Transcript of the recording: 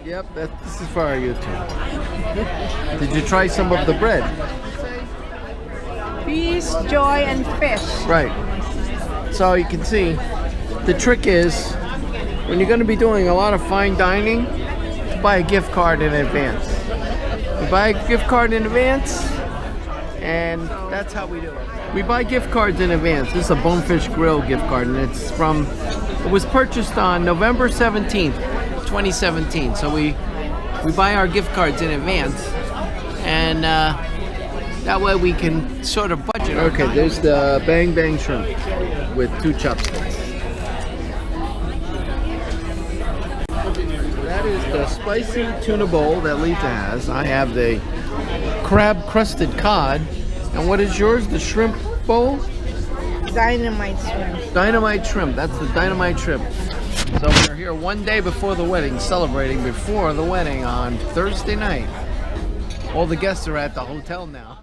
Yep, this is for our YouTube. Did you try some of the bread? Peace, joy, and fish. Right. So you can see, the trick is, when you're going to be doing a lot of fine dining, buy a gift card in advance. You buy a gift card in advance, and that's how we do it. We buy gift cards in advance. This is a Bonefish Grill gift card, and it was purchased on November 17th, 2017. So we buy our gift cards in advance, and that way we can sort of budget. Okay, there's the Bang Bang Shrimp with 2 chopsticks. That is the spicy tuna bowl that Lita has. I have the crab crusted cod. And what is yours? The shrimp bowl? Dynamite shrimp. Dynamite shrimp. That's the dynamite shrimp. So we're here one day before the wedding, celebrating before the wedding on Thursday night. All the guests are at the hotel now.